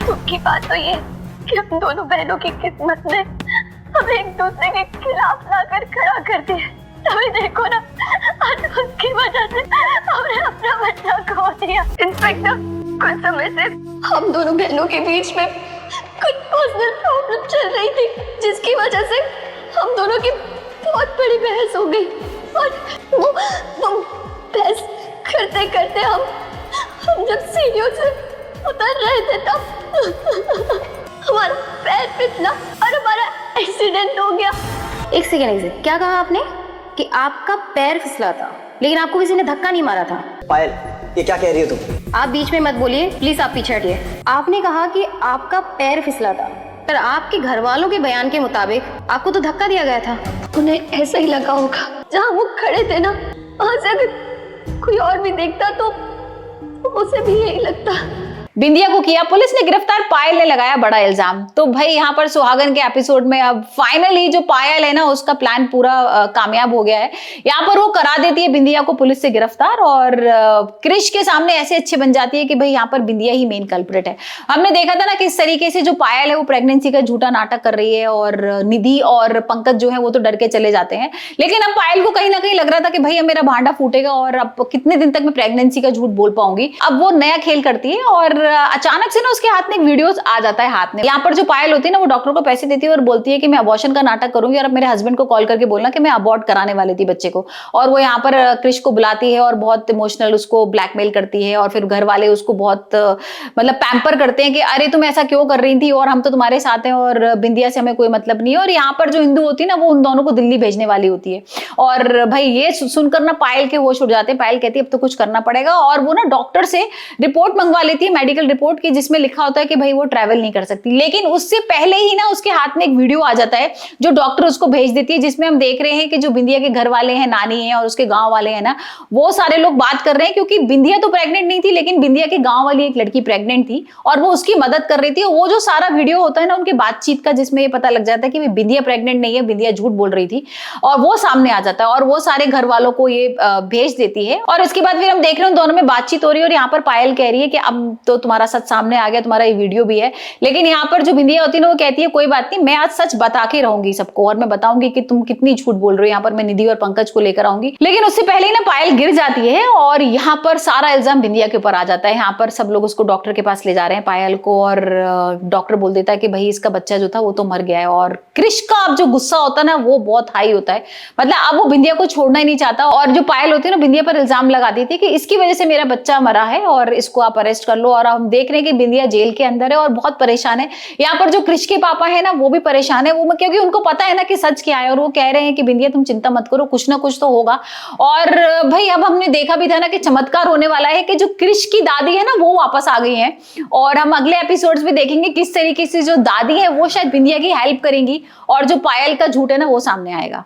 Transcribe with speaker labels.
Speaker 1: दुख की बात तो ये कि हम दोनों बहनों की किस्मत ने हमें एक दूसरे के खिलाफ लाकर खड़ा कर दिया। अभी देखो ना, आज उसकी वजह से हमने अपना बच्चा खो दिया। इंस्पेक्टर, कुछ समय से हम दोनों बहनों के बीच में कुछ पर्सनल प्रॉब्लम चल रही थी, जिसकी वजह से हम दोनों की बहुत बड़ी बहस हो गई। और वो बहस करते करते हम जब सीढ़ियों से उतर रहे थे तब हमारा पैर फिसला और हमारा एक्सीडेंट हो गया।
Speaker 2: एक सेकेंड, क्या कहा आपने कि आपका पैर फिसला था, लेकिन आपको किसी ने धक्का नहीं मारा था?
Speaker 3: पायल, ये क्या कह रही हो तुम?
Speaker 2: आप बीच में मत बोलिए प्लीज, आप पीछे हटिए। आपने कहा कि आपका पैर फिसला था, पर आपके घर वालों के बयान के मुताबिक आपको तो धक्का दिया गया था।
Speaker 1: उन्हें ऐसा ही लगा होगा, जहाँ वो खड़े थे ना, वहाँ से अगर कोई और भी देखता तो उसे भी यही लगता।
Speaker 4: बिंदिया को किया पुलिस ने गिरफ्तार, पायल ने लगाया बड़ा इल्जाम। तो भाई यहाँ पर सुहागन के एपिसोड में अब फाइनली जो पायल है ना, उसका प्लान पूरा कामयाब हो गया है। यहाँ पर वो करा देती है बिंदिया को पुलिस से गिरफ्तार, और क्रिश के सामने ऐसे अच्छे बन जाती है कि भाई यहाँ पर बिंदिया ही मेन कल्प्रिट है। हमने देखा था ना कि इस तरीके से जो पायल है वो प्रेगनेंसी का झूठा नाटक कर रही है, और निधि और पंकज जो है वो तो डर के चले जाते हैं। लेकिन अब पायल को कहीं ना कहीं लग रहा था कि भाई अब मेरा भांडा फूटेगा और अब कितने दिन तक मैं प्रेगनेंसी का झूठ बोल पाऊंगी। अब वो नया खेल करती है और अचानक से ना उसके हाथ में एक वीडियोस आ जाता है हाथ में। यहाँ पर जो पायल होती है ना, वो डॉक्टर को पैसे देती है और बोलती है कि मैं अबॉर्शन का नाटक करूंगी और अब मेरे हस्बैंड को कॉल करके बोलना कि मैं अबॉर्ट कराने वाली थी बच्चे को। और वो यहाँ पर क्रिश को बुलाती है और बहुत इमोशनल उसको ब्लैकमेल करती है, और फिर घर वाले उसको बहुत मतलब पैम्पर करते हैं कि अरे तुम ऐसा क्यों कर रही थी, और हम तो तुम्हारे साथ हैं और बिंदिया से हमें कोई मतलब नहीं है। और यहाँ पर जो हिंदू होती है ना, वो उन दोनों को दिल्ली भेजने वाली होती है। और भाई ये सुनकर ना पायल के होश उड़ जाते हैं। पायल कहती है अब तो कुछ करना पड़ेगा, और वो ना डॉक्टर से रिपोर्ट मंगवा लेती है, मेडिकल रिपोर्ट की, जिसमें लिखा होता है कि भाई वो ट्रैवल नहीं कर सकती। लेकिन उससे पहले ही ना उसके हाथ में एक वीडियो आ जाता है जो डॉक्टर उसको भेज देती है, जिसमें हम देख रहे हैं कि जो बिंदिया के घर वाले हैं, नानी है और उसके गांव वाले हैं ना, वो सारे लोग बात कर रहे हैं, क्योंकि बिंदिया तो प्रेग्नेंट नहीं थी, लेकिन बिंदिया के गांव वाली एक लड़की प्रेग्नेंट थी और वो उसकी मदद कर रही थी। वो जो सारा वीडियो होता है ना उनके बातचीत का, जिसमें ये पता लग जाता है कि बिंदिया प्रेग्नेंट नहीं है, बिंदिया झूठ बोल रही थी, और वो सामने आ जाता है और वो सारे घर वालों को ये भेज देती है। और इसके बाद फिर हम देख रहे हैं दोनों में बातचीत हो रही है, और यहाँ पर पायल कह रही है कि अब तो तुम्हारा सच सामने आ गया, तुम्हारा ये वीडियो भी है। लेकिन यहाँ पर जो बिंदिया होती है ना, वो कहती है कोई बात नहीं, मैं आज सच बता के रहूंगी सबको, और मैं बताऊंगी कि तुम कितनी झूठ बोल रहे हो। यहाँ पर मैं निधि और पंकज को लेकर आऊंगी। लेकिन उससे पहले ही ना पायल गिर जाती है और यहाँ पर सारा इल्जाम बिंदिया के ऊपर आ जाता है। यहाँ पर सब लोग उसको डॉक्टर के पास ले जा रहे हैं पायल को, और डॉक्टर बोल देता है कि भाई इसका बच्चा जो था वो तो मर गया है। और क्रिश का अब जो गुस्सा होता है ना, वो बहुत हाई होता है, मतलब अब वो बिंदिया को छोड़ना ही नहीं चाहता। और जो पायल होती है ना, बिंदिया पर इल्जाम लगा देती है कि इसकी वजह से मेरा बच्चा मरा है और इसको आप अरेस्ट कर लो। और हम देख रहे हैं कि बिंदिया जेल के अंदर है और बहुत परेशान है। यहाँ पर जो क्रिश के पापा है ना, वो भी परेशान है, वो क्योंकि उनको पता है ना कि सच क्या है, और वो कह रहे हैं कि बिंदिया तुम चिंता मत करो, कुछ ना कुछ तो होगा। और भाई अब हमने देखा भी था ना कि चमत्कार होने वाला है कि जो क्रिश की दादी है ना, वो वापस आ गई है। और हम अगले एपिसोड्स में देखेंगे किस तरीके से जो दादी है वो शायद बिंदिया की हेल्प करेंगी, और जो पायल का झूठ है ना, वो सामने आएगा।